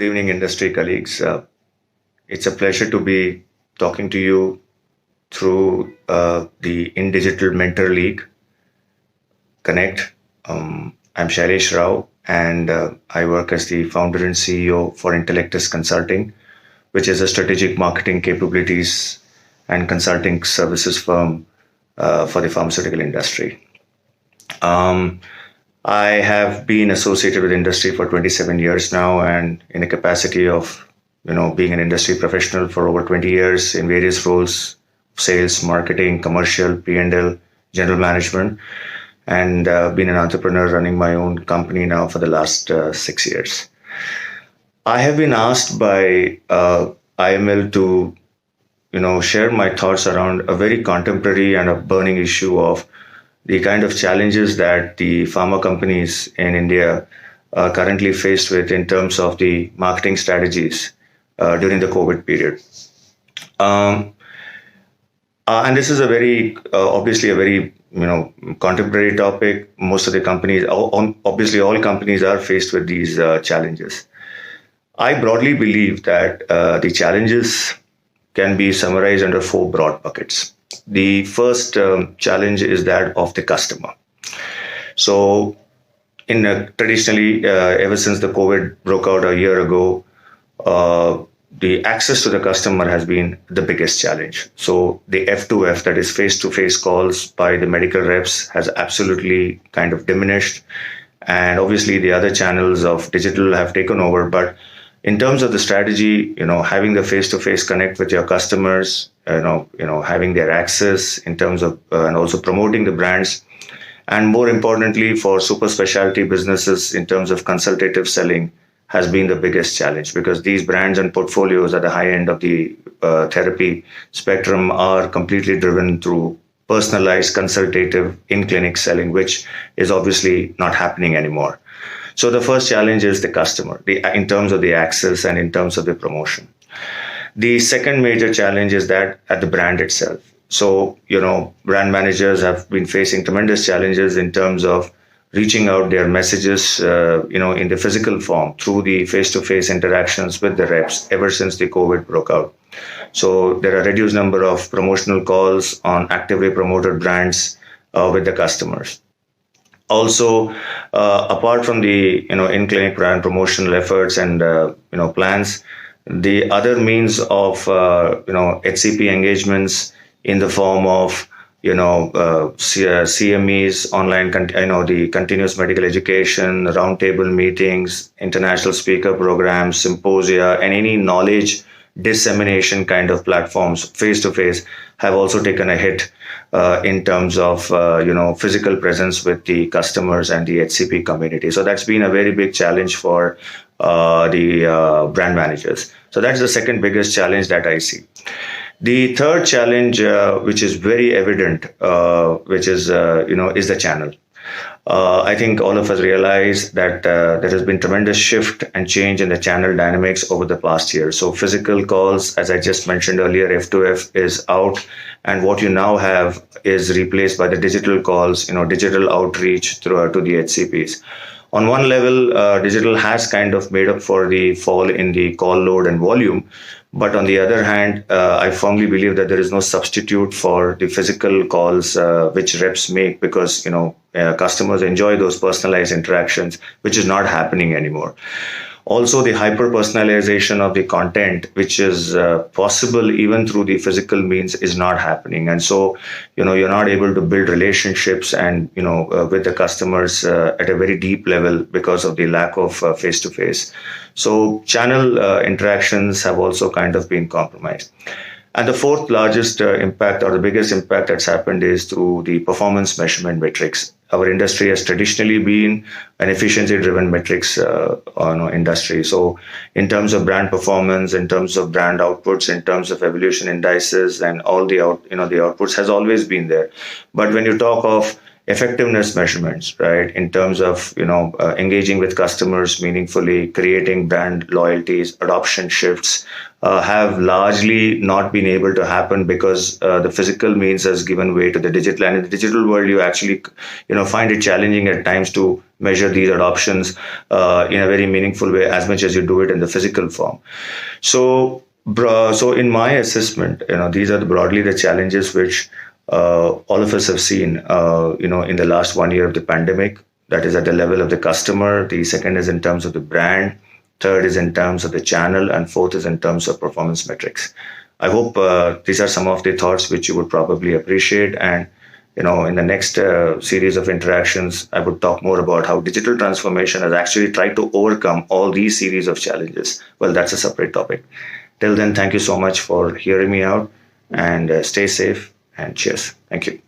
Good evening, industry colleagues. It's a pleasure to be talking to you through the In Digital Mentor League Connect. I'm Shailesh Rao, and I work as the founder and CEO for Intellectus Consulting, which is a strategic marketing capabilities and consulting services firm for the pharmaceutical industry. Um, I have been associated with industry for 27 years now, and in a capacity of being an industry professional for over 20 years in various roles: sales, marketing, commercial, P&L, general management, and been an entrepreneur running my own company now for the last 6 years. I have been asked by IML to share my thoughts around a very contemporary and a burning issue of the kind of challenges that the pharma companies in India are currently faced with in terms of the marketing strategies during the COVID period. Um, and this is a very obviously a very contemporary topic. Most of the companies, obviously, all companies are faced with these challenges. I broadly believe that the challenges can be summarized under four broad buckets. The first challenge is that of the customer. So, in traditionally, ever since the COVID broke out a year ago, the access to the customer has been the biggest challenge. So, the F2F, that is face-to-face calls by the medical reps, has absolutely kind of diminished, and obviously the other channels of digital have taken over. But in terms of the strategy, having the face-to-face connect with your customers, having their access in terms of and also promoting the brands, and more importantly for super specialty businesses in terms of consultative selling has been the biggest challenge, because these brands and portfolios at the high end of the therapy spectrum are completely driven through personalized consultative in-clinic selling, which is obviously not happening anymore. So the first challenge is the customer, in terms of the access and in terms of the promotion. The second major challenge is that at the brand itself. So, brand managers have been facing tremendous challenges in terms of reaching out their messages, in the physical form through the face-to-face interactions with the reps ever since the COVID broke out. So there are reduced number of promotional calls on actively promoted brands with the customers. Also, apart from the in-clinic brand promotional efforts and plans, the other means of HCP engagements in the form of CMEs, online, the continuous medical education, roundtable meetings, international speaker programs, symposia, and any knowledge dissemination kind of platforms face to face have also taken a hit in terms of physical presence with the customers and the HCP community. So that's been a very big challenge for the brand managers. So that's the second biggest challenge that I see. The third challenge, which is very evident, which is is the channel. I think all of us realize that there has been tremendous shift and change in the channel dynamics over the past year. So physical calls, as I just mentioned earlier, F2F is out, and what you now have is replaced by the digital calls, digital outreach through to the HCPs. On one level, digital has kind of made up for the fall in the call load and volume. But on the other hand, I firmly believe that there is no substitute for the physical calls which reps make, because customers enjoy those personalized interactions, which is not happening anymore. Also, the hyper personalization of the content, which is possible even through the physical means, is not happening. And so, you're not able to build relationships and with the customers at a very deep level because of the lack of face to face. So channel interactions have also kind of been compromised. And the fourth largest impact, or the biggest impact that's happened, is through the performance measurement metrics. Our industry has traditionally been an efficiency-driven metrics industry. So, in terms of brand performance, in terms of brand outputs, in terms of evolution indices, and all the the outputs has always been there. But when you talk of effectiveness measurements, right? In terms of engaging with customers meaningfully, creating brand loyalties, adoption shifts, have largely not been able to happen because the physical means has given way to the digital. And in the digital world, you actually find it challenging at times to measure these adoptions in a very meaningful way as much as you do it in the physical form. So in my assessment, these are broadly the challenges which all of us have seen, in the last 1 year of the pandemic. That is at the level of the customer. The second is in terms of the brand. Third is in terms of the channel, and fourth is in terms of performance metrics. I hope these are some of the thoughts which you would probably appreciate. And in the next series of interactions, I would talk more about how digital transformation has actually tried to overcome all these series of challenges. Well, that's a separate topic. Till then, thank you so much for hearing me out, and stay safe and cheers. Thank you.